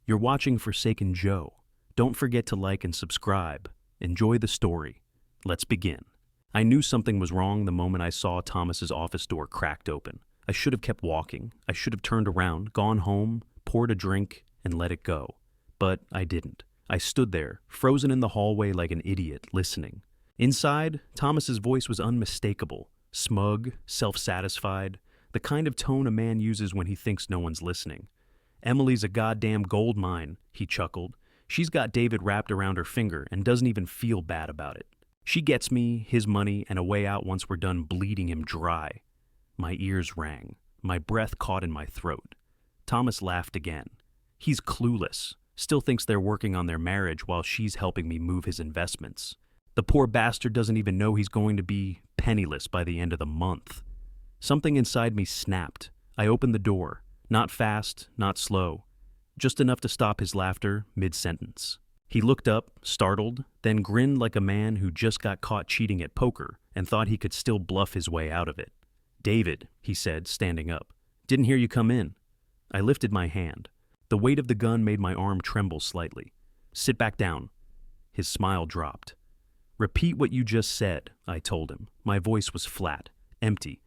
You're watching Forsaken Joe. Don't forget to like and subscribe. Enjoy the story. Let's begin. I knew something was wrong the moment I saw Thomas's office door cracked open. I should have kept walking. I should have turned around, gone home, poured a drink, and let it go. But I didn't. I stood there, frozen in the hallway like an idiot, listening. Inside, Thomas's voice was unmistakable, smug, self-satisfied, the kind of tone a man uses when he thinks no one's listening. "Emily's a goddamn gold mine," he chuckled. "She's got David wrapped around her finger and doesn't even feel bad about it. She gets me, his money, and a way out once we're done bleeding him dry." My ears rang. My breath caught in my throat. Thomas laughed again. "He's clueless. Still thinks they're working on their marriage while she's helping me move his investments. The poor bastard doesn't even know he's going to be penniless by the end of the month." Something inside me snapped. I opened the door. Not fast, not slow. Just enough to stop his laughter mid-sentence. He looked up, startled, then grinned like a man who just got caught cheating at poker and thought he could still bluff his way out of it. "David," he said, standing up. "Didn't hear you come in." I lifted my hand. The weight of the gun made my arm tremble slightly. "Sit back down." His smile dropped. "Repeat what you just said," I told him. My voice was flat, empty.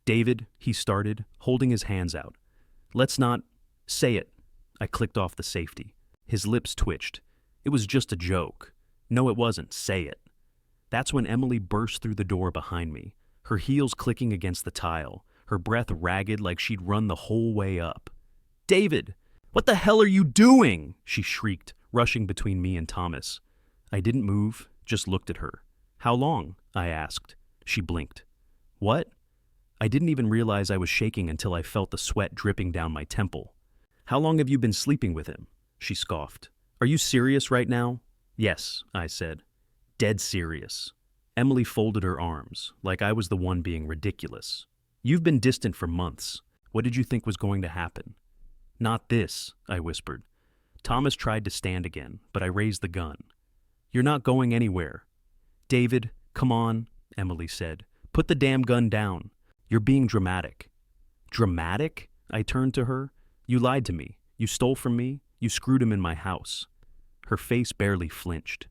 "David," he started, holding his hands out. "Let's not—" "Say it." I clicked off the safety. His lips twitched. "It was just a joke." "No, it wasn't. Say it." That's when Emily burst through the door behind me, her heels clicking against the tile, her breath ragged like she'd run the whole way up. "David, what the hell are you doing?" she shrieked, rushing between me and Thomas. I didn't move, just looked at her. "How long?" I asked. She blinked. "What?" I didn't even realize I was shaking until I felt the sweat dripping down my temple. "How long have you been sleeping with him?" She scoffed. "Are you serious right now?" "Yes," I said. "Dead serious." Emily folded her arms, like I was the one being ridiculous. "You've been distant for months. What did you think was going to happen?" "Not this," I whispered. Thomas tried to stand again, but I raised the gun. "You're not going anywhere." "David, come on," Emily said. "Put the damn gun down. You're being dramatic." "Dramatic?" I turned to her. "You lied to me. You stole from me. You screwed him in my house." Her face barely flinched.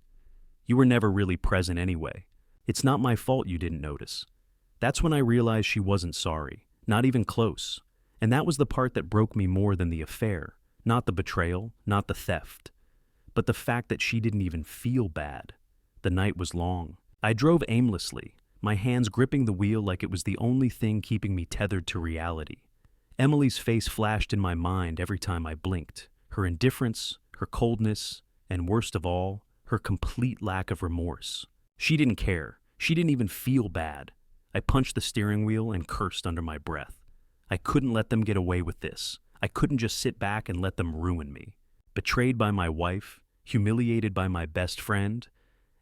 "You were never really present anyway. It's not my fault you didn't notice." That's when I realized she wasn't sorry, not even close. And that was the part that broke me more than the affair, not the betrayal, not the theft, but the fact that she didn't even feel bad. The night was long. I drove aimlessly, my hands gripping the wheel like it was the only thing keeping me tethered to reality. Emily's face flashed in my mind every time I blinked. Her indifference, her coldness, and worst of all, her complete lack of remorse. She didn't care. She didn't even feel bad. I punched the steering wheel and cursed under my breath. I couldn't let them get away with this. I couldn't just sit back and let them ruin me. Betrayed by my wife, humiliated by my best friend,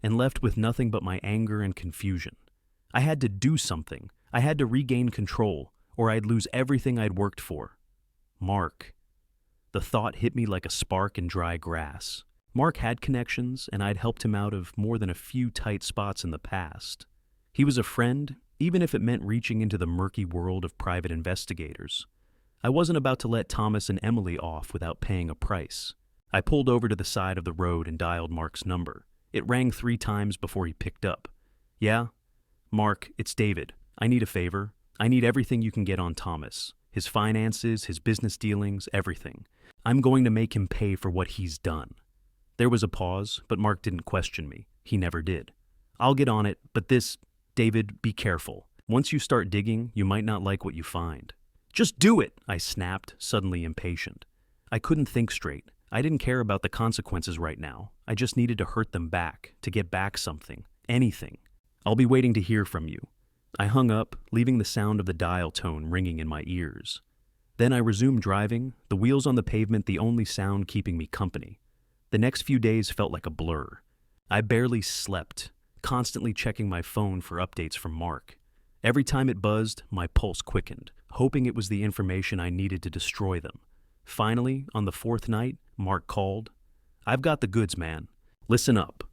and left with nothing but my anger and confusion. I had to do something. I had to regain control, or I'd lose everything I'd worked for. Mark. The thought hit me like a spark in dry grass. Mark had connections, and I'd helped him out of more than a few tight spots in the past. He was a friend, even if it meant reaching into the murky world of private investigators. I wasn't about to let Thomas and Emily off without paying a price. I pulled over to the side of the road and dialed Mark's number. It rang 3 times before he picked up. "Yeah? Mark, it's David. I need a favor. I need everything you can get on Thomas. His finances, his business dealings, everything. I'm going to make him pay for what he's done." There was a pause, but Mark didn't question me. He never did. "I'll get on it, but David, be careful. Once you start digging, you might not like what you find." "Just do it," I snapped, suddenly impatient. I couldn't think straight. I didn't care about the consequences right now. I just needed to hurt them back, to get back something, anything. "I'll be waiting to hear from you." I hung up, leaving the sound of the dial tone ringing in my ears. Then I resumed driving, the wheels on the pavement the only sound keeping me company. The next few days felt like a blur. I barely slept, constantly checking my phone for updates from Mark. Every time it buzzed, my pulse quickened, hoping it was the information I needed to destroy them. Finally, on the 4th night, Mark called. "I've got the goods, man. Listen up."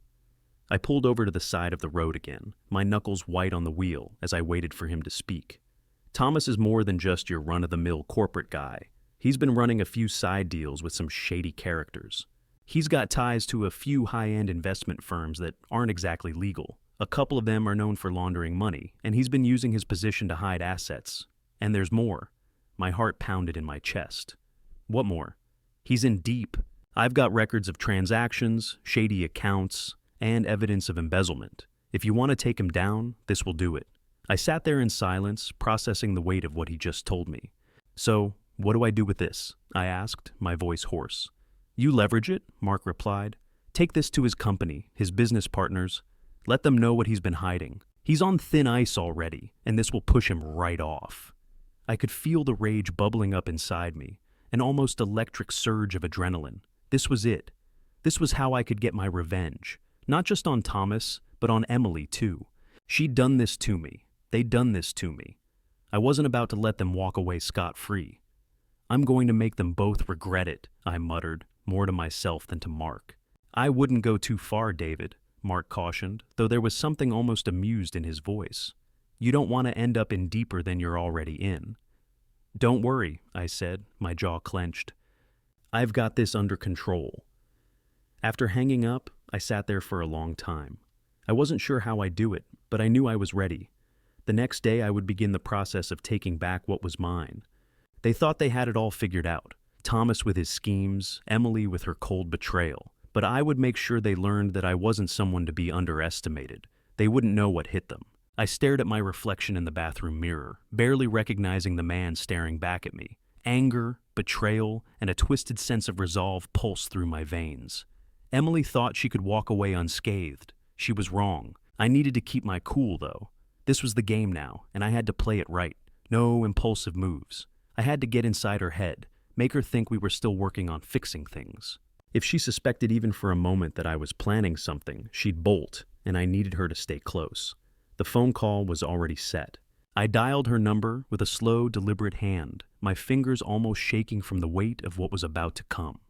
I pulled over to the side of the road again, my knuckles white on the wheel as I waited for him to speak. "Thomas is more than just your run-of-the-mill corporate guy. He's been running a few side deals with some shady characters. He's got ties to a few high-end investment firms that aren't exactly legal. A couple of them are known for laundering money, and he's been using his position to hide assets. And there's more. My heart pounded in my chest. What more? He's in deep. I've got records of transactions, shady accounts, and evidence of embezzlement. If you want to take him down, this will do it. I sat there in silence, processing the weight of what he just told me. So, what do I do with this? I asked, my voice hoarse. You leverage it, Mark replied. Take this to his company, his business partners. Let them know what he's been hiding. He's on thin ice already, and this will push him right off. I could feel the rage bubbling up inside me, an almost electric surge of adrenaline. This was it. This was how I could get my revenge. Not just on Thomas, but on Emily too. She'd done this to me. They'd done this to me. I wasn't about to let them walk away scot-free. I'm going to make them both regret it, I muttered, more to myself than to Mark. I wouldn't go too far, David, Mark cautioned, though there was something almost amused in his voice. You don't want to end up in deeper than you're already in. Don't worry, I said, my jaw clenched. I've got this under control. After hanging up, I sat there for a long time. I wasn't sure how I'd do it, but I knew I was ready. The next day I would begin the process of taking back what was mine. They thought they had it all figured out. Thomas with his schemes, Emily with her cold betrayal. But I would make sure they learned that I wasn't someone to be underestimated. They wouldn't know what hit them. I stared at my reflection in the bathroom mirror, barely recognizing the man staring back at me. Anger, betrayal, and a twisted sense of resolve pulsed through my veins. Emily thought she could walk away unscathed. She was wrong. I needed to keep my cool, though. This was the game now, and I had to play it right. No impulsive moves. I had to get inside her head, make her think we were still working on fixing things. If she suspected even for a moment that I was planning something, she'd bolt, and I needed her to stay close. The phone call was already set. I dialed her number with a slow, deliberate hand, my fingers almost shaking from the weight of what was about to come.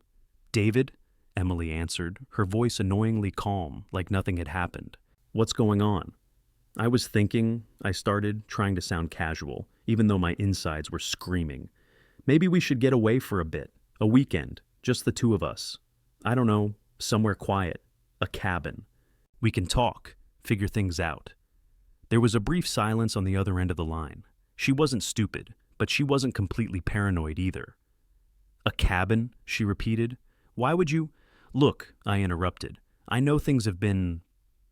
David? Emily answered, her voice annoyingly calm, like nothing had happened. What's going on? I was thinking, I started, trying to sound casual, even though my insides were screaming. Maybe we should get away for a bit. A weekend. Just the two of us. I don't know, somewhere quiet. A cabin. We can talk, figure things out. There was a brief silence on the other end of the line. She wasn't stupid, but she wasn't completely paranoid either. A cabin, she repeated. Why would you? Look, I interrupted. I know things have been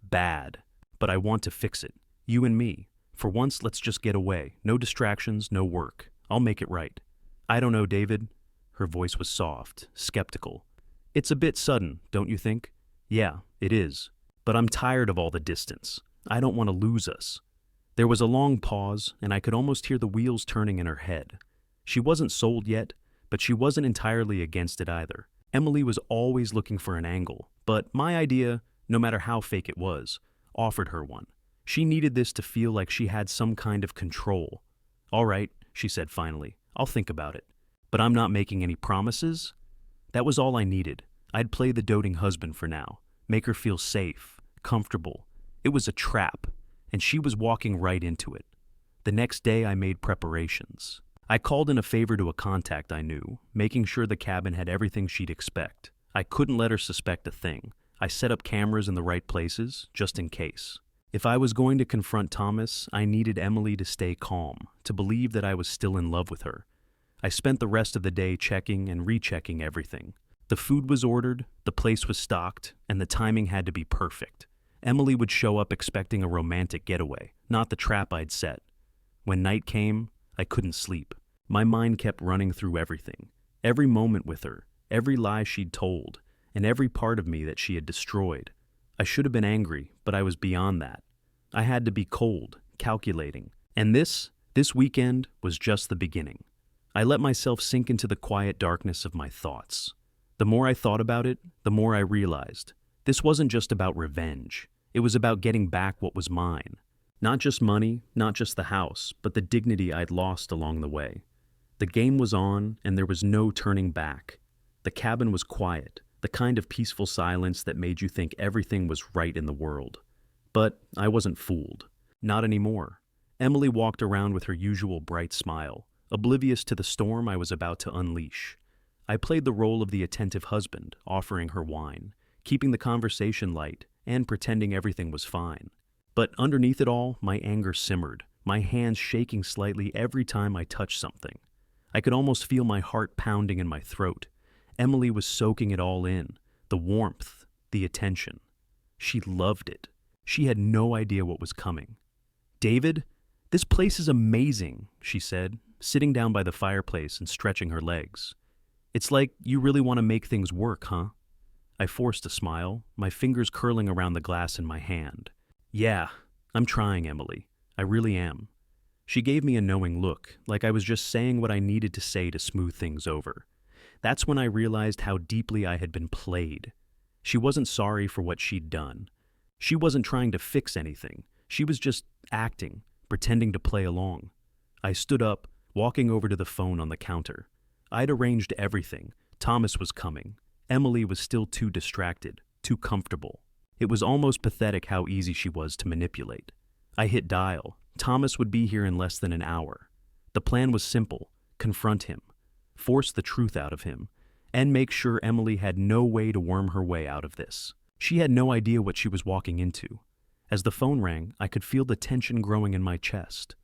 bad, but I want to fix it. You and me. For once, let's just get away. No distractions, no work. I'll make it right. I don't know, David. Her voice was soft, skeptical. It's a bit sudden, don't you think? Yeah, it is. But I'm tired of all the distance. I don't want to lose us. There was a long pause, and I could almost hear the wheels turning in her head. She wasn't sold yet, but she wasn't entirely against it either. Emily was always looking for an angle, but my idea, no matter how fake it was, offered her one. She needed this to feel like she had some kind of control. All right, she said finally, I'll think about it. But I'm not making any promises. That was all I needed. I'd play the doting husband for now, make her feel safe, comfortable. It was a trap, and she was walking right into it. The next day I made preparations. I called in a favor to a contact I knew, making sure the cabin had everything she'd expect. I couldn't let her suspect a thing. I set up cameras in the right places, just in case. If I was going to confront Thomas, I needed Emily to stay calm, to believe that I was still in love with her. I spent the rest of the day checking and rechecking everything. The food was ordered, the place was stocked, and the timing had to be perfect. Emily would show up expecting a romantic getaway, not the trap I'd set. When night came, I couldn't sleep. My mind kept running through everything. Every moment with her, every lie she'd told, and every part of me that she had destroyed. I should have been angry, but I was beyond that. I had to be cold, calculating. And this weekend was just the beginning. I let myself sink into the quiet darkness of my thoughts. The more I thought about it, the more I realized. This wasn't just about revenge. It was about getting back what was mine. Not just money, not just the house, but the dignity I'd lost along the way. The game was on, and there was no turning back. The cabin was quiet, the kind of peaceful silence that made you think everything was right in the world. But I wasn't fooled. Not anymore. Emily walked around with her usual bright smile, oblivious to the storm I was about to unleash. I played the role of the attentive husband, offering her wine, keeping the conversation light, and pretending everything was fine. But underneath it all, my anger simmered, my hands shaking slightly every time I touched something. I could almost feel my heart pounding in my throat. Emily was soaking it all in, the warmth, the attention. She loved it. She had no idea what was coming. "David, this place is amazing," she said, sitting down by the fireplace and stretching her legs. "It's like you really want to make things work, huh?" I forced a smile, my fingers curling around the glass in my hand. "Yeah, I'm trying, Emily. I really am." She gave me a knowing look, like I was just saying what I needed to say to smooth things over. That's when I realized how deeply I had been played. She wasn't sorry for what she'd done. She wasn't trying to fix anything. She was just acting, pretending to play along. I stood up, walking over to the phone on the counter. I'd arranged everything. Thomas was coming. Emily was still too distracted, too comfortable. It was almost pathetic how easy she was to manipulate. I hit dial. Thomas would be here in less than an hour. The plan was simple: confront him, force the truth out of him, and make sure Emily had no way to worm her way out of this. She had no idea what she was walking into. As the phone rang, I could feel the tension growing in my chest.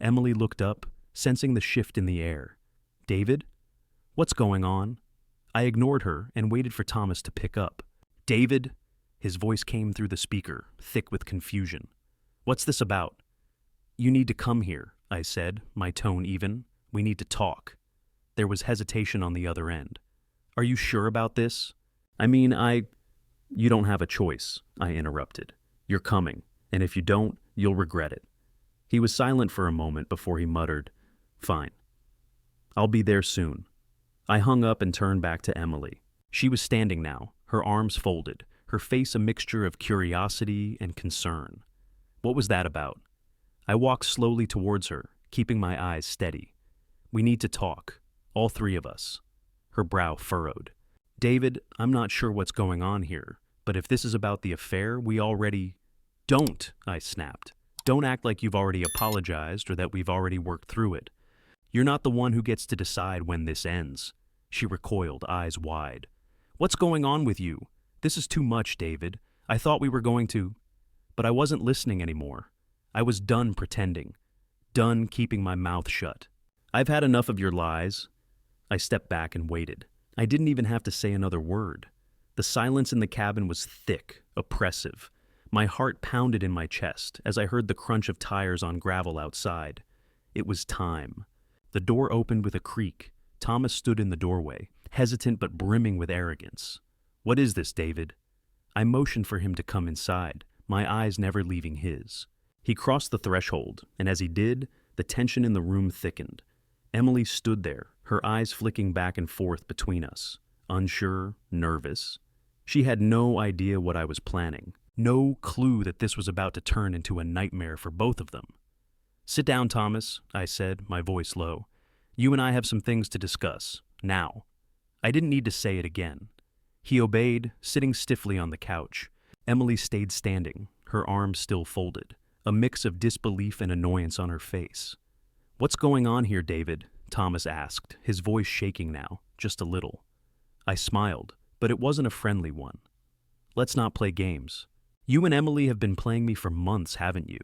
Emily looked up, sensing the shift in the air. "David? What's going on?" I ignored her and waited for Thomas to pick up. "David?" His voice came through the speaker, thick with confusion. "What's this about?" "You need to come here," I said, my tone even. "We need to talk." There was hesitation on the other end. "Are you sure about this?" "I mean, You don't have a choice," I interrupted. "You're coming, and if you don't, you'll regret it." He was silent for a moment before he muttered, "Fine. I'll be there soon." I hung up and turned back to Emily. She was standing now, her arms folded, her face a mixture of curiosity and concern. What was that about? I walked slowly towards her, keeping my eyes steady. "We need to talk, all three of us." Her brow furrowed. "David, I'm not sure what's going on here, but if this is about the affair, we already—" "Don't," I snapped. "Don't act like you've already apologized or that we've already worked through it. You're not the one who gets to decide when this ends." She recoiled, eyes wide. "What's going on with you? This is too much, David. I thought we were going to—" But I wasn't listening anymore. I was done pretending, done keeping my mouth shut. "I've had enough of your lies." I stepped back and waited. I didn't even have to say another word. The silence in the cabin was thick, oppressive. My heart pounded in my chest as I heard the crunch of tires on gravel outside. It was time. The door opened with a creak. Thomas stood in the doorway, hesitant but brimming with arrogance. "What is this, David?" I motioned for him to come inside, my eyes never leaving his. He crossed the threshold, and as he did, the tension in the room thickened. Emily stood there, her eyes flicking back and forth between us, unsure, nervous. She had no idea what I was planning, no clue that this was about to turn into a nightmare for both of them. "Sit down, Thomas," I said, my voice low. "You and I have some things to discuss, now." I didn't need to say it again. He obeyed, sitting stiffly on the couch. Emily stayed standing, her arms still folded, a mix of disbelief and annoyance on her face. "What's going on here, David?" Thomas asked, his voice shaking now, just a little. I smiled, but it wasn't a friendly one. "Let's not play games. You and Emily have been playing me for months, haven't you?"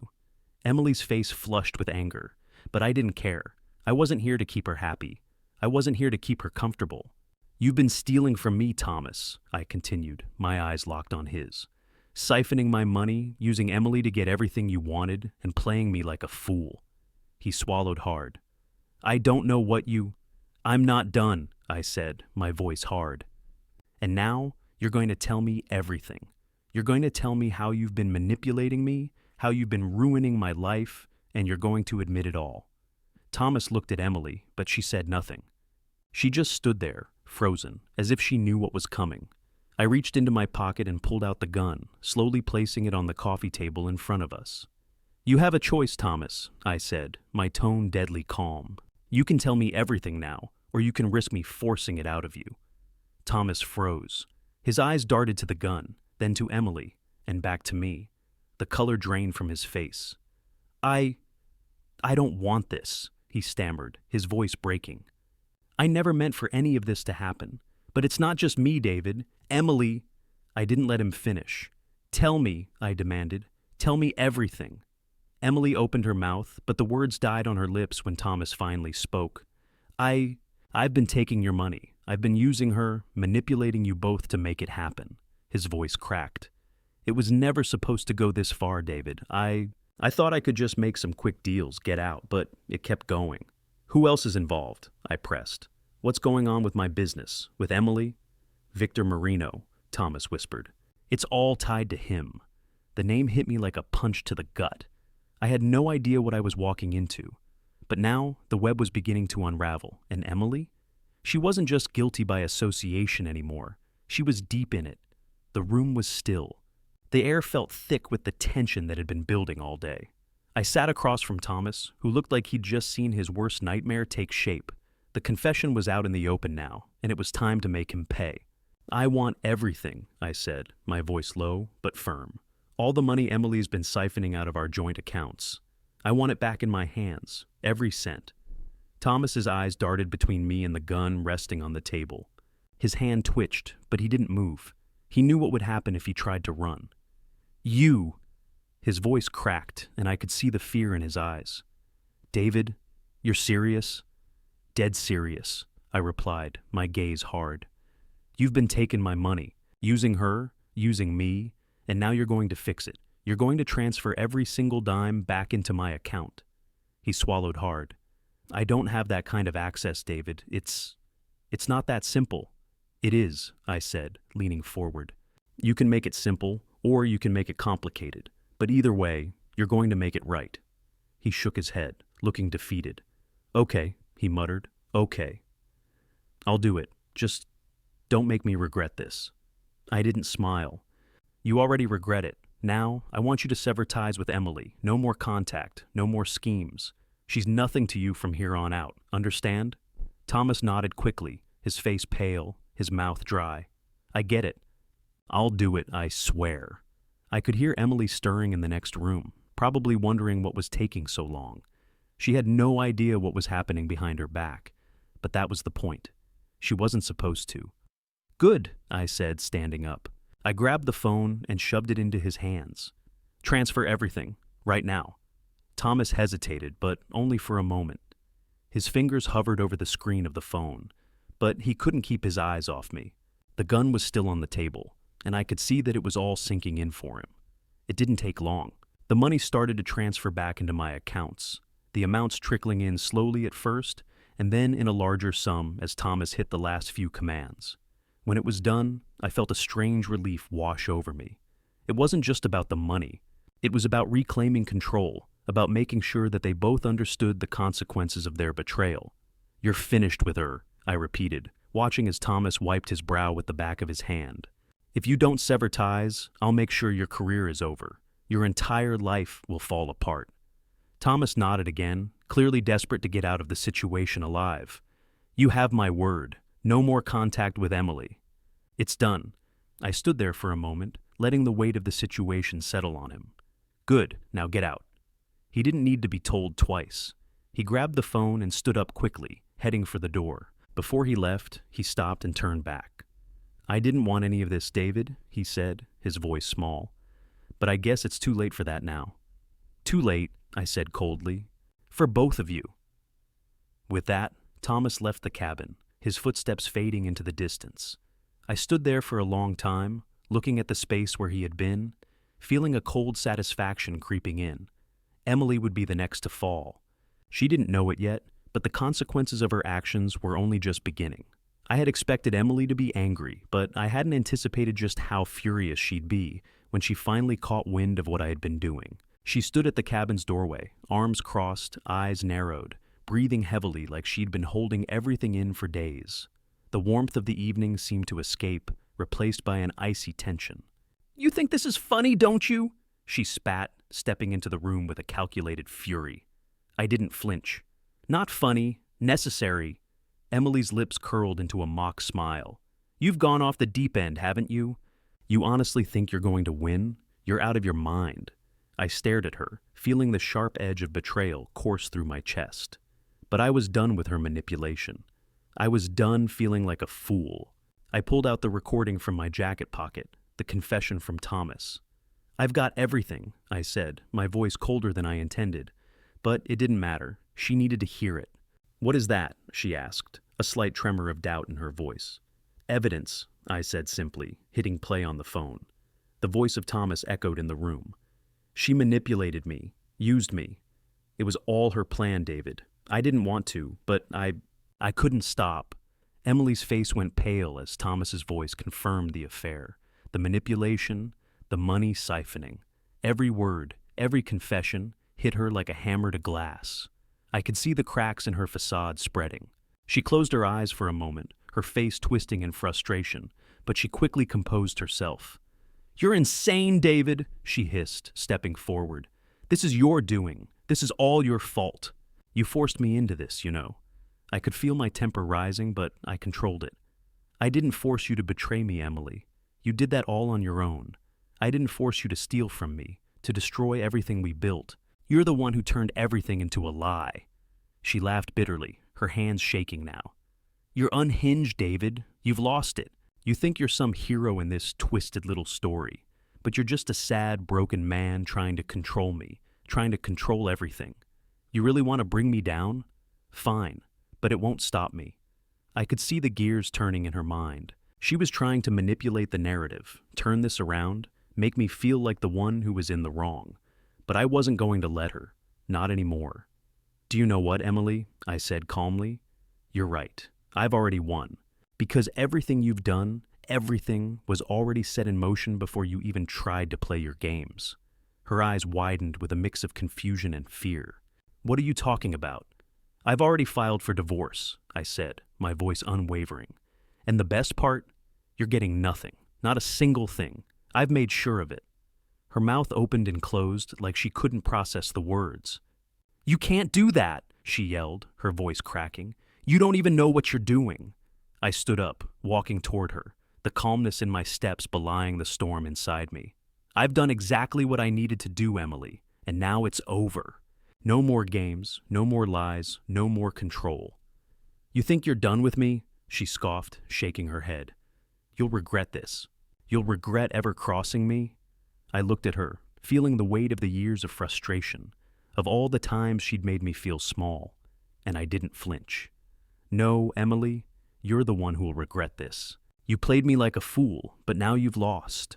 Emily's face flushed with anger, but I didn't care. I wasn't here to keep her happy. I wasn't here to keep her comfortable. "You've been stealing from me, Thomas," I continued, my eyes locked on his. "Siphoning my money, using Emily to get everything you wanted, and playing me like a fool." He swallowed hard. "I don't know what you—" "I'm not done," I said, my voice hard. "And now, you're going to tell me everything. You're going to tell me how you've been manipulating me, how you've been ruining my life, and you're going to admit it all." Thomas looked at Emily, but she said nothing. She just stood there, frozen, as if she knew what was coming. I reached into my pocket and pulled out the gun, slowly placing it on the coffee table in front of us. "You have a choice, Thomas," I said, my tone deadly calm. "You can tell me everything now, or you can risk me forcing it out of you." Thomas froze. His eyes darted to the gun, then to Emily, and back to me. The color drained from his face. I don't want this. he stammered, his voice breaking. I never meant for any of this to happen. But it's not just me, David. Emily. I didn't let him finish. Tell me, I demanded. Tell me everything. Emily opened her mouth, but the words died on her lips when Thomas finally spoke. I've been taking your money. I've been using her, manipulating you both to make it happen. His voice cracked. It was never supposed to go this far, David. I thought I could just make some quick deals, get out, but it kept going. Who else is involved? I pressed. What's going on with my business? With Emily? Victor Marino, Thomas whispered. It's all tied to him. The name hit me like a punch to the gut. I had no idea what I was walking into. But now the web was beginning to unravel. And Emily? She wasn't just guilty by association anymore. She was deep in it. The room was still. The air felt thick with the tension that had been building all day. I sat across from Thomas, who looked like he'd just seen his worst nightmare take shape. The confession was out in the open now, and it was time to make him pay. I want everything, I said, my voice low but firm. All the money Emily's been siphoning out of our joint accounts. I want it back in my hands, every cent. Thomas's eyes darted between me and the gun resting on the table. His hand twitched, but he didn't move. He knew what would happen if he tried to run. You! His voice cracked, and I could see the fear in his eyes. David, you're serious? Dead serious, I replied, my gaze hard. You've been taking my money, using her, using me, and now you're going to fix it. You're going to transfer every single dime back into my account. He swallowed hard. I don't have that kind of access, David. It's not that simple. It is, I said, leaning forward. You can make it simple, or you can make it complicated. But either way, you're going to make it right. He shook his head, looking defeated. Okay, he muttered. Okay. I'll do it. Just don't make me regret this. I didn't smile. You already regret it. Now, I want you to sever ties with Emily. No more contact. No more schemes. She's nothing to you from here on out. Understand? Thomas nodded quickly, his face pale, his mouth dry. I get it. I'll do it, I swear. I could hear Emily stirring in the next room, probably wondering what was taking so long. She had no idea what was happening behind her back, but that was the point. She wasn't supposed to. Good, I said, standing up. I grabbed the phone and shoved it into his hands. Transfer everything, right now. Thomas hesitated, but only for a moment. His fingers hovered over the screen of the phone, but he couldn't keep his eyes off me. The gun was still on the table, and I could see that it was all sinking in for him. It didn't take long. The money started to transfer back into my accounts, the amounts trickling in slowly at first, and then in a larger sum as Thomas hit the last few commands. When it was done, I felt a strange relief wash over me. It wasn't just about the money. It was about reclaiming control, about making sure that they both understood the consequences of their betrayal. You're finished with her, I repeated, watching as Thomas wiped his brow with the back of his hand. If you don't sever ties, I'll make sure your career is over. Your entire life will fall apart. Thomas nodded again, clearly desperate to get out of the situation alive. You have my word. No more contact with Emily. It's done. I stood there for a moment, letting the weight of the situation settle on him. Good, now get out. He didn't need to be told twice. He grabbed the phone and stood up quickly, heading for the door. Before he left, he stopped and turned back. I didn't want any of this, David, he said, his voice small. But I guess it's too late for that now. Too late, I said coldly. For both of you. With that, Thomas left the cabin, his footsteps fading into the distance. I stood there for a long time, looking at the space where he had been, feeling a cold satisfaction creeping in. Emily would be the next to fall. She didn't know it yet, but the consequences of her actions were only just beginning. I had expected Emily to be angry, but I hadn't anticipated just how furious she'd be when she finally caught wind of what I had been doing. She stood at the cabin's doorway, arms crossed, eyes narrowed, breathing heavily like she'd been holding everything in for days. The warmth of the evening seemed to escape, replaced by an icy tension. You think this is funny, don't you? She spat, stepping into the room with a calculated fury. I didn't flinch. Not funny, necessary. Emily's lips curled into a mock smile. You've gone off the deep end, haven't you? You honestly think you're going to win? You're out of your mind. I stared at her, feeling the sharp edge of betrayal course through my chest. But I was done with her manipulation. I was done feeling like a fool. I pulled out the recording from my jacket pocket, the confession from Thomas. "I've got everything," I said, my voice colder than I intended. But it didn't matter. She needed to hear it. "What is that?" she asked, a slight tremor of doubt in her voice. "Evidence," I said simply, hitting play on the phone. The voice of Thomas echoed in the room. "She manipulated me, used me. It was all her plan, David. I didn't want to, but I couldn't stop." Emily's face went pale as Thomas's voice confirmed the affair. The manipulation, the money siphoning. Every word, every confession hit her like a hammer to glass. I could see the cracks in her facade spreading. She closed her eyes for a moment, her face twisting in frustration, but she quickly composed herself. "You're insane, David," she hissed, stepping forward. "This is your doing. This is all your fault. You forced me into this, you know." I could feel my temper rising, but I controlled it. "I didn't force you to betray me, Emily. You did that all on your own. I didn't force you to steal from me, to destroy everything we built. You're the one who turned everything into a lie." She laughed bitterly, her hands shaking now. "You're unhinged, David. You've lost it. You think you're some hero in this twisted little story, but you're just a sad, broken man trying to control me, trying to control everything. You really want to bring me down? Fine, but it won't stop me." I could see the gears turning in her mind. She was trying to manipulate the narrative, turn this around, make me feel like the one who was in the wrong. But I wasn't going to let her. Not anymore. "Do you know what, Emily?" I said calmly. "You're right. I've already won. Because everything you've done, everything was already set in motion before you even tried to play your games." Her eyes widened with a mix of confusion and fear. "What are you talking about?" "I've already filed for divorce," I said, my voice unwavering. "And the best part? You're getting nothing. Not a single thing. I've made sure of it." Her mouth opened and closed like she couldn't process the words. "You can't do that," she yelled, her voice cracking. "You don't even know what you're doing." I stood up, walking toward her, the calmness in my steps belying the storm inside me. "I've done exactly what I needed to do, Emily, and now it's over. No more games, no more lies, no more control." "You think you're done with me?" she scoffed, shaking her head. "You'll regret this. You'll regret ever crossing me." I looked at her, feeling the weight of the years of frustration, of all the times she'd made me feel small, and I didn't flinch. "No, Emily, you're the one who'll regret this. You played me like a fool, but now you've lost."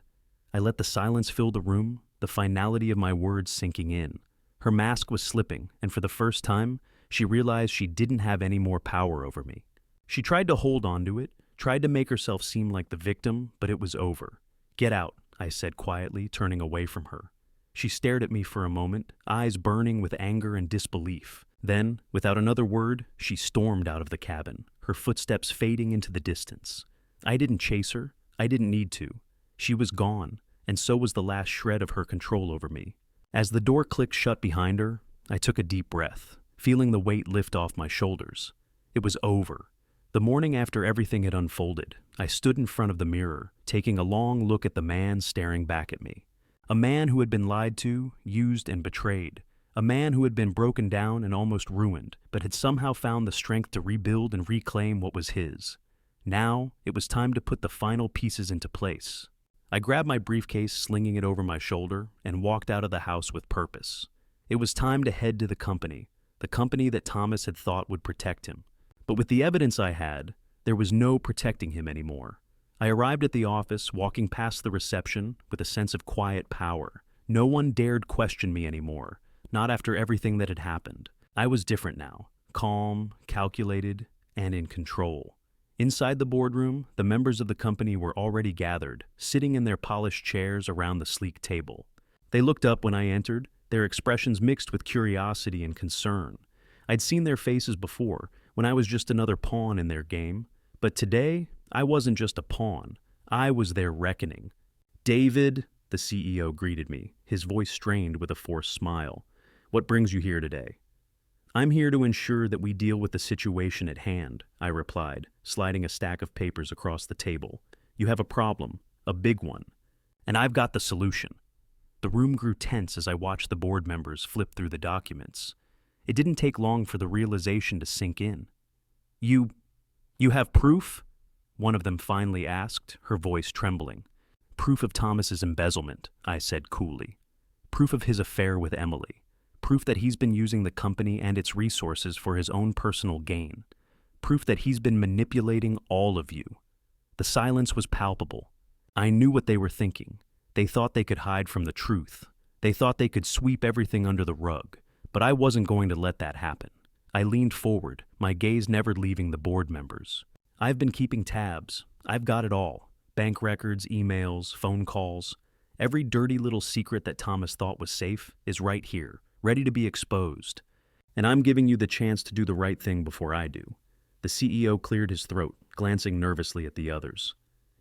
I let the silence fill the room, the finality of my words sinking in. Her mask was slipping, and for the first time, she realized she didn't have any more power over me. She tried to hold on to it, tried to make herself seem like the victim, but it was over. "Get out," I said quietly, turning away from her. She stared at me for a moment, eyes burning with anger and disbelief. Then, without another word, she stormed out of the cabin, her footsteps fading into the distance. I didn't chase her. I didn't need to. She was gone, and so was the last shred of her control over me. As the door clicked shut behind her, I took a deep breath, feeling the weight lift off my shoulders. It was over. The morning after everything had unfolded, I stood in front of the mirror, taking a long look at the man staring back at me. A man who had been lied to, used, and betrayed. A man who had been broken down and almost ruined, but had somehow found the strength to rebuild and reclaim what was his. Now, it was time to put the final pieces into place. I grabbed my briefcase, slinging it over my shoulder, and walked out of the house with purpose. It was time to head to the company that Thomas had thought would protect him. But with the evidence I had, there was no protecting him anymore. I arrived at the office, walking past the reception with a sense of quiet power. No one dared question me anymore, not after everything that had happened. I was different now, calm, calculated, and in control. Inside the boardroom, the members of the company were already gathered, sitting in their polished chairs around the sleek table. They looked up when I entered, their expressions mixed with curiosity and concern. I'd seen their faces before, when I was just another pawn in their game. But today, I wasn't just a pawn. I was their reckoning. "David," the CEO greeted me, his voice strained with a forced smile. "What brings you here today?" "I'm here to ensure that we deal with the situation at hand," I replied, sliding a stack of papers across the table. "You have a problem, a big one, and I've got the solution." The room grew tense as I watched the board members flip through the documents. It didn't take long for the realization to sink in. You have proof? One of them finally asked, her voice trembling. Proof of Thomas's embezzlement, I said coolly. Proof of his affair with Emily. Proof that he's been using the company and its resources for his own personal gain. Proof that he's been manipulating all of you. The silence was palpable. I knew what they were thinking. They thought they could hide from the truth. They thought they could sweep everything under the rug. But I wasn't going to let that happen. I leaned forward, my gaze never leaving the board members. I've been keeping tabs. I've got it all. Bank records, emails, phone calls. Every dirty little secret that Thomas thought was safe is right here, ready to be exposed. And I'm giving you the chance to do the right thing before I do. The CEO cleared his throat, glancing nervously at the others.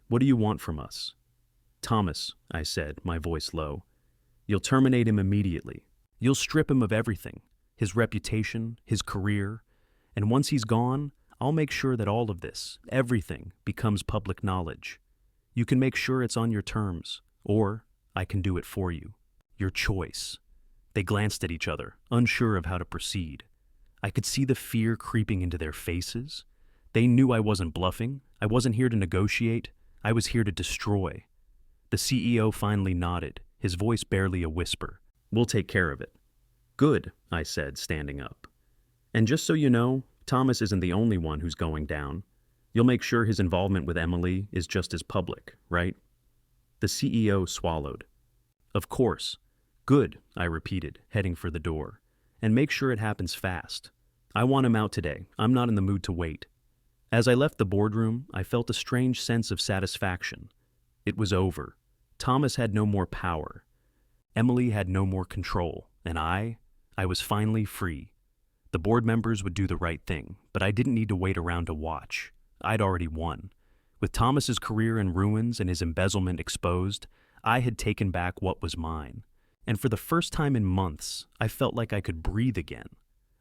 What do you want from us? Thomas, I said, my voice low. You'll terminate him immediately. You'll strip him of everything, his reputation, his career. And once he's gone, I'll make sure that all of this, everything, becomes public knowledge. You can make sure it's on your terms, or I can do it for you. Your choice. They glanced at each other, unsure of how to proceed. I could see the fear creeping into their faces. They knew I wasn't bluffing. I wasn't here to negotiate. I was here to destroy. The CEO finally nodded, his voice barely a whisper. We'll take care of it. Good, I said, standing up. And just so you know, Thomas isn't the only one who's going down. You'll make sure his involvement with Emily is just as public, right? The CEO swallowed. Of course. Good, I repeated, heading for the door. And make sure it happens fast. I want him out today. I'm not in the mood to wait. As I left the boardroom, I felt a strange sense of satisfaction. It was over. Thomas had no more power. Emily had no more control, and I was finally free. The board members would do the right thing, but I didn't need to wait around to watch. I'd already won. With Thomas's career in ruins and his embezzlement exposed, I had taken back what was mine. And for the first time in months, I felt like I could breathe again.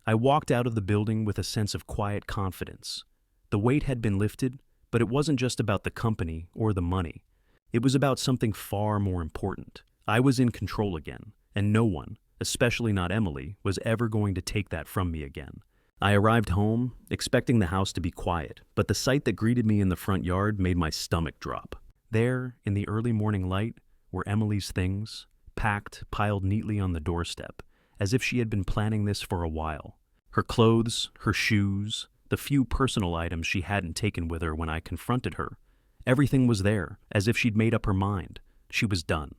I walked out of the building with a sense of quiet confidence. The weight had been lifted, but it wasn't just about the company or the money. It was about something far more important. I was in control again, and no one, especially not Emily, was ever going to take that from me again. I arrived home, expecting the house to be quiet, but the sight that greeted me in the front yard made my stomach drop. There, in the early morning light, were Emily's things, packed, piled neatly on the doorstep, as if she had been planning this for a while. Her clothes, her shoes, the few personal items she hadn't taken with her when I confronted her. Everything was there, as if she'd made up her mind. She was done.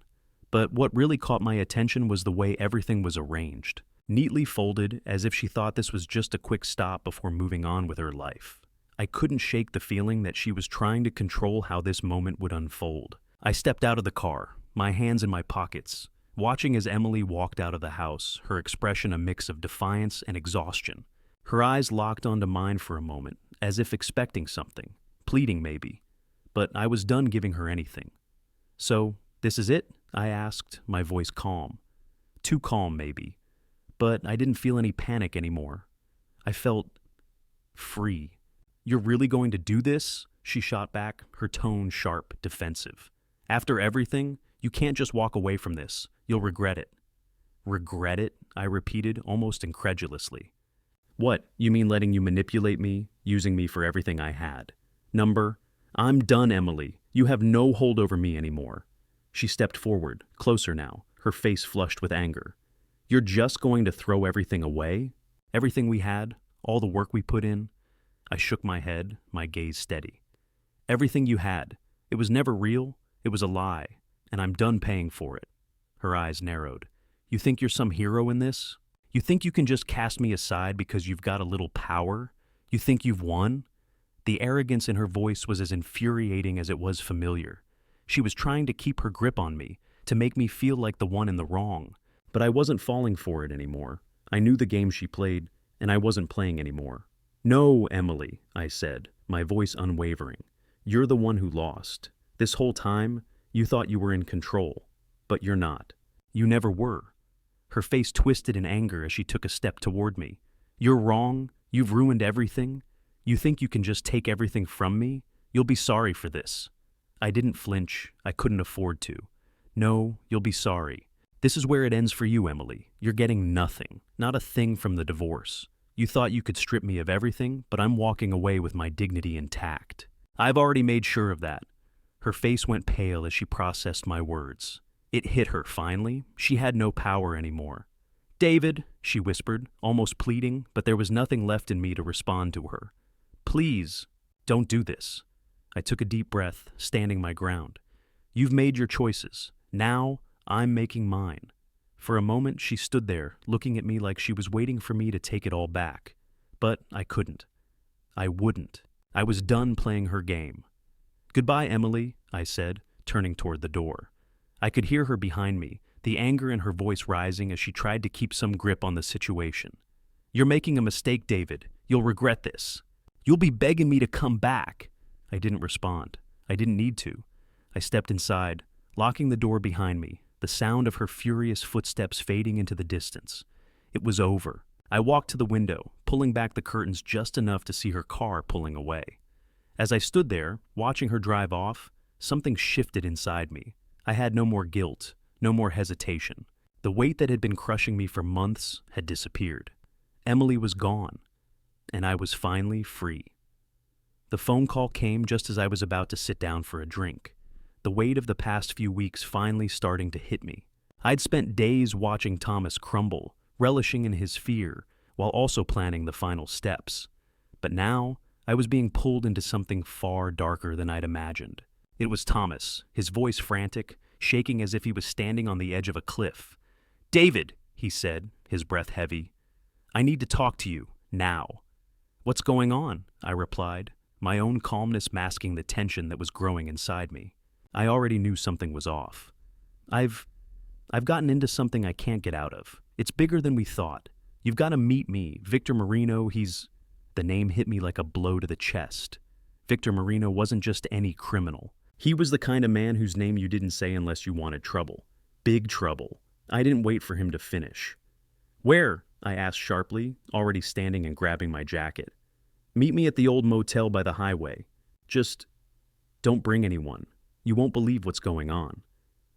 But what really caught my attention was the way everything was arranged. Neatly folded, as if she thought this was just a quick stop before moving on with her life. I couldn't shake the feeling that she was trying to control how this moment would unfold. I stepped out of the car, my hands in my pockets, watching as Emily walked out of the house, her expression a mix of defiance and exhaustion. Her eyes locked onto mine for a moment, as if expecting something, pleading maybe. But I was done giving her anything. So, this is it? I asked, my voice calm. Too calm, maybe. But I didn't feel any panic anymore. I felt free. You're really going to do this? She shot back, her tone sharp, defensive. After everything, you can't just walk away from this. You'll regret it. Regret it? I repeated, almost incredulously. What, you mean letting you manipulate me, using me for everything I had? I'm done, Emily. You have no hold over me anymore. She stepped forward, closer now, her face flushed with anger. You're just going to throw everything away? Everything we had? All the work we put in? I shook my head, my gaze steady. Everything you had. It was never real. It was a lie. And I'm done paying for it. Her eyes narrowed. You think you're some hero in this? You think you can just cast me aside because you've got a little power? You think you've won? The arrogance in her voice was as infuriating as it was familiar. She was trying to keep her grip on me, to make me feel like the one in the wrong. But I wasn't falling for it anymore. I knew the game she played, and I wasn't playing anymore. No, Emily, I said, my voice unwavering. You're the one who lost. This whole time, you thought you were in control. But you're not. You never were. Her face twisted in anger as she took a step toward me. You're wrong. You've ruined everything. You think you can just take everything from me? You'll be sorry for this. I didn't flinch. I couldn't afford to. No, you'll be sorry. This is where it ends for you, Emily. You're getting nothing, not a thing from the divorce. You thought you could strip me of everything, but I'm walking away with my dignity intact. I've already made sure of that. Her face went pale as she processed my words. It hit her, finally. She had no power anymore. David, she whispered, almost pleading, but there was nothing left in me to respond to her. Please, don't do this. I took a deep breath, standing my ground. You've made your choices. Now, I'm making mine. For a moment, she stood there, looking at me like she was waiting for me to take it all back. But I couldn't. I wouldn't. I was done playing her game. Goodbye, Emily, I said, turning toward the door. I could hear her behind me, the anger in her voice rising as she tried to keep some grip on the situation. You're making a mistake, David. You'll regret this. You'll be begging me to come back. I didn't respond. I didn't need to. I stepped inside, locking the door behind me, the sound of her furious footsteps fading into the distance. It was over. I walked to the window, pulling back the curtains just enough to see her car pulling away. As I stood there, watching her drive off, something shifted inside me. I had no more guilt, no more hesitation. The weight that had been crushing me for months had disappeared. Emily was gone, and I was finally free. The phone call came just as I was about to sit down for a drink, the weight of the past few weeks finally starting to hit me. I'd spent days watching Thomas crumble, relishing in his fear, while also planning the final steps. But now, I was being pulled into something far darker than I'd imagined. It was Thomas, his voice frantic, shaking as if he was standing on the edge of a cliff. David, he said, his breath heavy. I need to talk to you, now. What's going on? I replied, my own calmness masking the tension that was growing inside me. I already knew something was off. I've gotten into something I can't get out of. It's bigger than we thought. You've got to meet me. Victor Marino, The name hit me like a blow to the chest. Victor Marino wasn't just any criminal. He was the kind of man whose name you didn't say unless you wanted trouble. Big trouble. I didn't wait for him to finish. Where? I asked sharply, already standing and grabbing my jacket. Meet me at the old motel by the highway. Just don't bring anyone. You won't believe what's going on.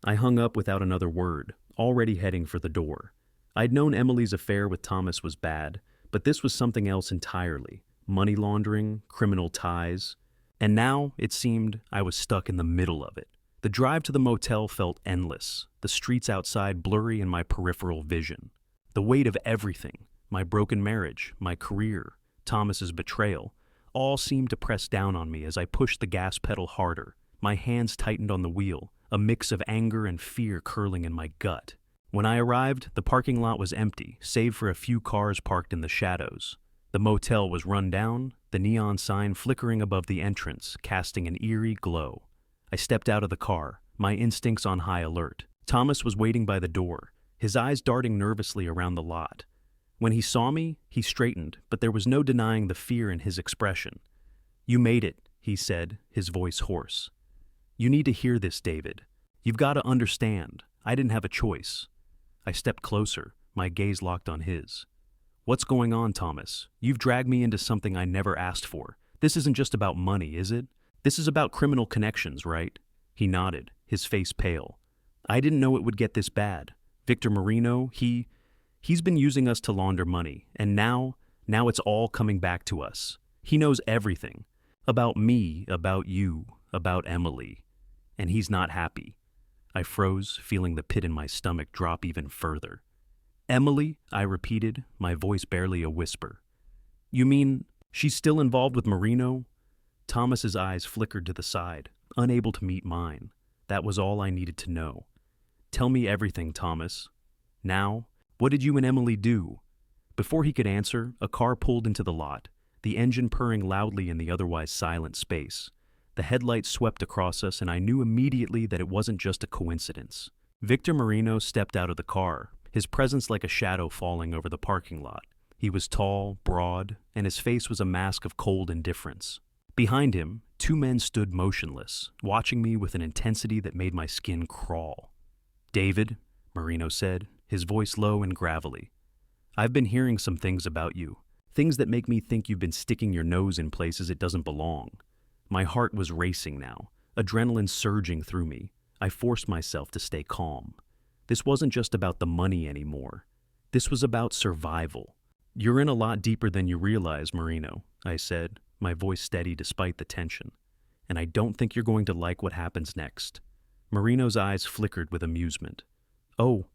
I hung up without another word, already heading for the door. I'd known Emily's affair with Thomas was bad, but this was something else entirely. Money laundering, criminal ties. And now, it seemed, I was stuck in the middle of it. The drive to the motel felt endless, the streets outside blurry in my peripheral vision. The weight of everything, my broken marriage, my career, Thomas's betrayal, all seemed to press down on me as I pushed the gas pedal harder. My hands tightened on the wheel, a mix of anger and fear curling in my gut. When I arrived, the parking lot was empty, save for a few cars parked in the shadows. The motel was run down, the neon sign flickering above the entrance, casting an eerie glow. I stepped out of the car, my instincts on high alert. Thomas was waiting by the door, his eyes darting nervously around the lot. When he saw me, he straightened, but there was no denying the fear in his expression. You made it, he said, his voice hoarse. You need to hear this, David. You've got to understand. I didn't have a choice. I stepped closer, my gaze locked on his. What's going on, Thomas? You've dragged me into something I never asked for. This isn't just about money, is it? This is about criminal connections, right? He nodded, his face pale. I didn't know it would get this bad. Victor Marino, he's been using us to launder money, and now it's all coming back to us. He knows everything. About me, about you, about Emily. And he's not happy. I froze, feeling the pit in my stomach drop even further. Emily, I repeated, my voice barely a whisper. You mean she's still involved with Marino? Thomas's eyes flickered to the side, unable to meet mine. That was all I needed to know. Tell me everything, Thomas. Now, what did you and Emily do? Before he could answer, a car pulled into the lot, the engine purring loudly in the otherwise silent space. The headlights swept across us, and I knew immediately that it wasn't just a coincidence. Victor Marino stepped out of the car, his presence like a shadow falling over the parking lot. He was tall, broad, and his face was a mask of cold indifference. Behind him, two men stood motionless, watching me with an intensity that made my skin crawl. David, Marino said, his voice low and gravelly. I've been hearing some things about you, things that make me think you've been sticking your nose in places it doesn't belong. My heart was racing now, adrenaline surging through me. I forced myself to stay calm. This wasn't just about the money anymore. This was about survival. "You're in a lot deeper than you realize, Marino," I said, my voice steady despite the tension. "And I don't think you're going to like what happens next." Marino's eyes flickered with amusement. "Oh,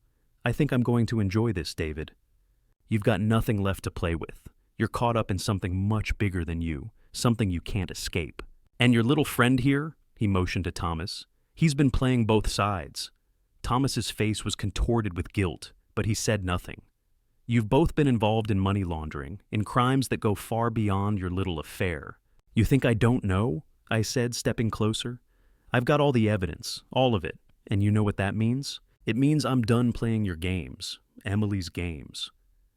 I think I'm going to enjoy this, David. You've got nothing left to play with. You're caught up in something much bigger than you, something you can't escape. And your little friend here," he motioned to Thomas, "he's been playing both sides." Thomas's face was contorted with guilt, but he said nothing. "You've both been involved in money laundering, in crimes that go far beyond your little affair." "You think I don't know?" I said, stepping closer. "I've got all the evidence, all of it, and you know what that means? It means I'm done playing your games, Emily's games."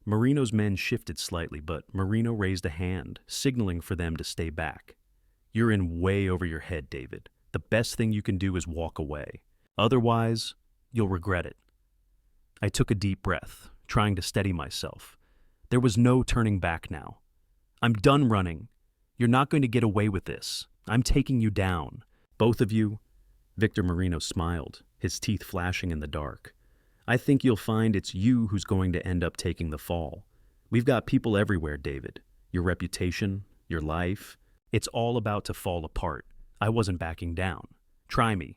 Marino's men shifted slightly, but Marino raised a hand, signaling for them to stay back. "You're in way over your head, David. The best thing you can do is walk away. Otherwise, you'll regret it." I took a deep breath, trying to steady myself. There was no turning back now. "I'm done running. You're not going to get away with this. I'm taking you down. Both of you." Victor Marino smiled, his teeth flashing in the dark. "I think you'll find it's you who's going to end up taking the fall. We've got people everywhere, David. Your reputation, your life. It's all about to fall apart. I wasn't backing down. Try me.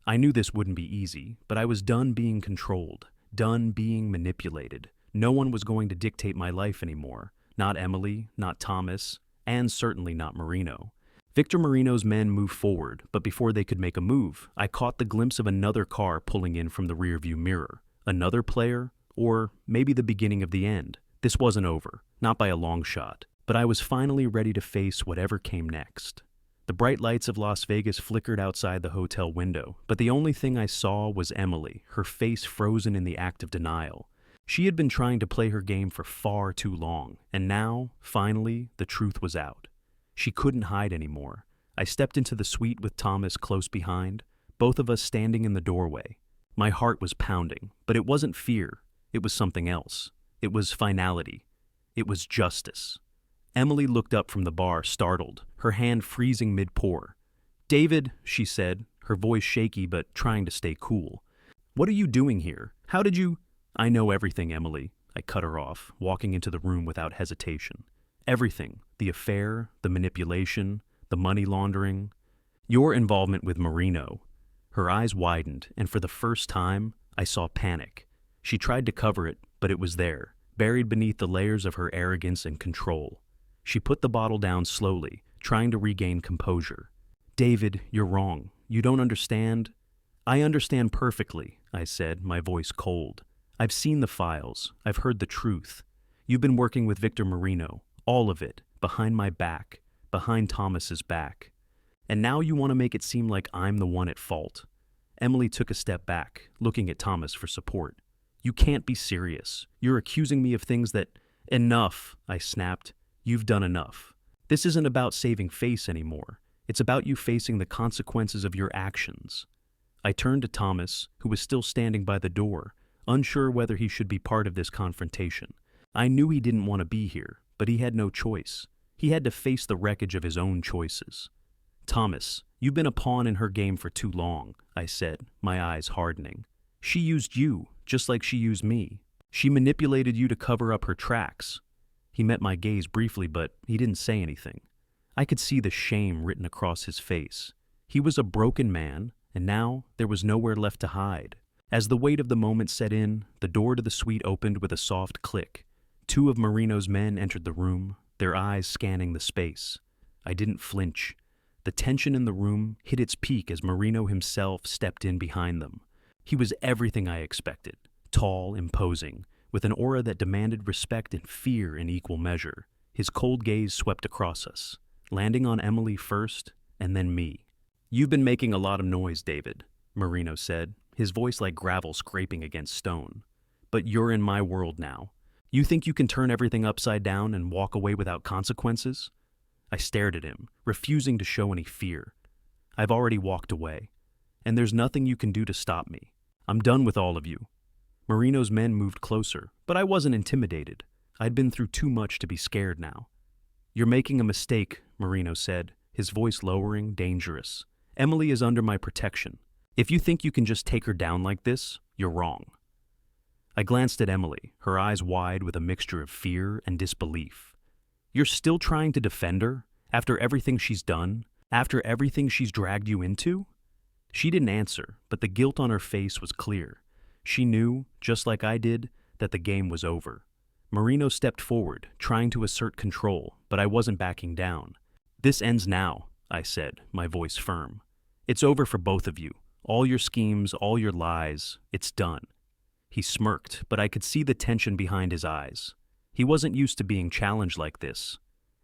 I knew this wouldn't be easy, but I was done being controlled, done being manipulated. No one was going to dictate my life anymore. Not Emily, not Thomas, and certainly not Marino." Victor Marino's men moved forward, but before they could make a move, I caught the glimpse of another car pulling in from the rearview mirror. Another player, or maybe the beginning of the end. This wasn't over, not by a long shot, but I was finally ready to face whatever came next. The bright lights of Las Vegas flickered outside the hotel window, but the only thing I saw was Emily, her face frozen in the act of denial. She had been trying to play her game for far too long, and now, finally, the truth was out. She couldn't hide anymore. I stepped into the suite with Thomas close behind, both of us standing in the doorway. My heart was pounding, but it wasn't fear. It was something else. It was finality. It was justice. Emily looked up from the bar, startled, her hand freezing mid-pour. "David," she said, her voice shaky but trying to stay cool. "What are you doing here? How did you—" "I know everything, Emily," I cut her off, walking into the room without hesitation. "Everything. The affair, the manipulation, the money laundering. Your involvement with Marino." Her eyes widened, and for the first time, I saw panic. She tried to cover it, but it was there, buried beneath the layers of her arrogance and control. She put the bottle down slowly, trying to regain composure. "David, you're wrong. You don't understand." "I understand perfectly," I said, my voice cold. "I've seen the files. I've heard the truth. You've been working with Victor Marino, all of it, behind my back, behind Thomas's back. And now you want to make it seem like I'm the one at fault." Emily took a step back, looking at Thomas for support. "You can't be serious. You're accusing me of things that—" "Enough," I snapped. "You've done enough. This isn't about saving face anymore. It's about you facing the consequences of your actions." I turned to Thomas, who was still standing by the door, unsure whether he should be part of this confrontation. I knew he didn't want to be here, but he had no choice. He had to face the wreckage of his own choices. "Thomas, you've been a pawn in her game for too long," I said, my eyes hardening. "She used you, just like she used me. She manipulated you to cover up her tracks." He met my gaze briefly, but he didn't say anything. I could see the shame written across his face. He was a broken man, and now there was nowhere left to hide. As the weight of the moment set in, the door to the suite opened with a soft click. Two of Marino's men entered the room, their eyes scanning the space. I didn't flinch. The tension in the room hit its peak as Marino himself stepped in behind them. He was everything I expected, tall, imposing, with an aura that demanded respect and fear in equal measure. His cold gaze swept across us, landing on Emily first, and then me. "You've been making a lot of noise, David," Marino said, his voice like gravel scraping against stone. "But you're in my world now. You think you can turn everything upside down and walk away without consequences?" I stared at him, refusing to show any fear. "I've already walked away, and there's nothing you can do to stop me. I'm done with all of you." Marino's men moved closer, but I wasn't intimidated. I'd been through too much to be scared now. "You're making a mistake," Marino said, his voice lowering, dangerous. "Emily is under my protection. If you think you can just take her down like this, you're wrong. I glanced at Emily, her eyes wide with a mixture of fear and disbelief. You're still trying to defend her? After everything she's done? After everything she's dragged you into? She didn't answer, but the guilt on her face was clear. She knew, just like I did, that the game was over. Marino stepped forward, trying to assert control, but I wasn't backing down. This ends now, I said, my voice firm. It's over for both of you. All your schemes, all your lies, it's done. He smirked, but I could see the tension behind his eyes. He wasn't used to being challenged like this.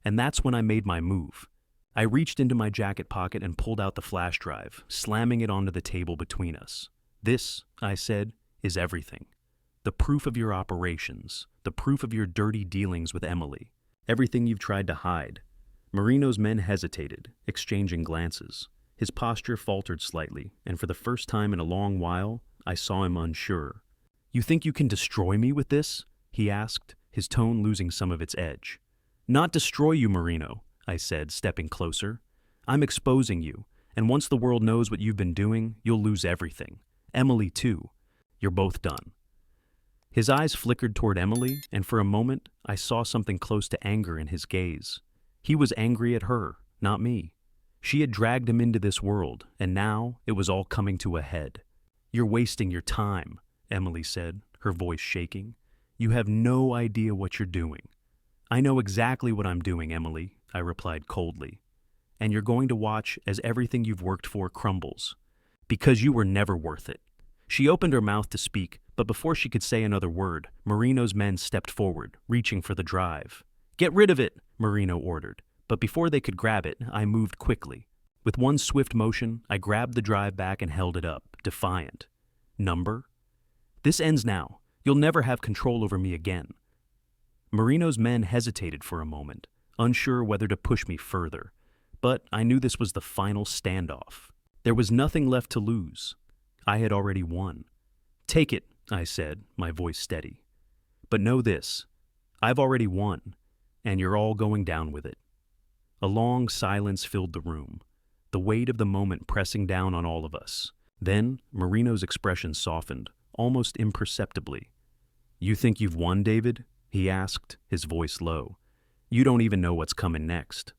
And that's when I made my move. I reached into my jacket pocket and pulled out the flash drive, slamming it onto the table between us. This, I said, is everything. The proof of your operations, the proof of your dirty dealings with Emily, everything you've tried to hide. Marino's men hesitated, exchanging glances. His posture faltered slightly, and for the first time in a long while, I saw him unsure. You think you can destroy me with this? He asked, his tone losing some of its edge. Not destroy you, Marino, I said, stepping closer. I'm exposing you, and once the world knows what you've been doing, you'll lose everything. Emily, too. You're both done. His eyes flickered toward Emily, and for a moment, I saw something close to anger in his gaze. He was angry at her, not me. She had dragged him into this world, and now it was all coming to a head. You're wasting your time, Emily said, her voice shaking. You have no idea what you're doing. I know exactly what I'm doing, Emily, I replied coldly. And you're going to watch as everything you've worked for crumbles. Because you were never worth it. She opened her mouth to speak, but before she could say another word, Marino's men stepped forward, reaching for the drive. Get rid of it, Marino ordered. But before they could grab it, I moved quickly. With one swift motion, I grabbed the drive back and held it up, defiant. Number? This ends now. You'll never have control over me again. Marino's men hesitated for a moment, unsure whether to push me further. But I knew this was the final standoff. There was nothing left to lose. I had already won. Take it, I said, my voice steady. But know this, I've already won, and you're all going down with it. A long silence filled the room, the weight of the moment pressing down on all of us. Then Marino's expression softened, almost imperceptibly. You think you've won, David? He asked, his voice low. You don't even know what's coming next.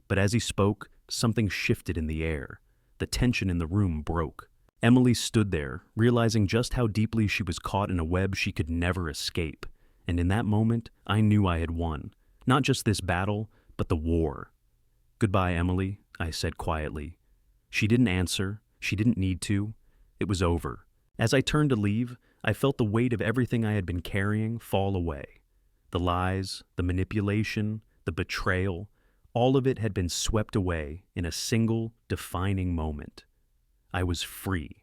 But as he spoke, something shifted in the air. The tension in the room broke. Emily stood there, realizing just how deeply she was caught in a web she could never escape. And in that moment, I knew I had won. Not just this battle, but the war. Goodbye, Emily, I said quietly. She didn't answer. She didn't need to. It was over. As I turned to leave, I felt the weight of everything I had been carrying fall away. The lies, the manipulation, the betrayal, all of it had been swept away in a single, defining moment. I was free.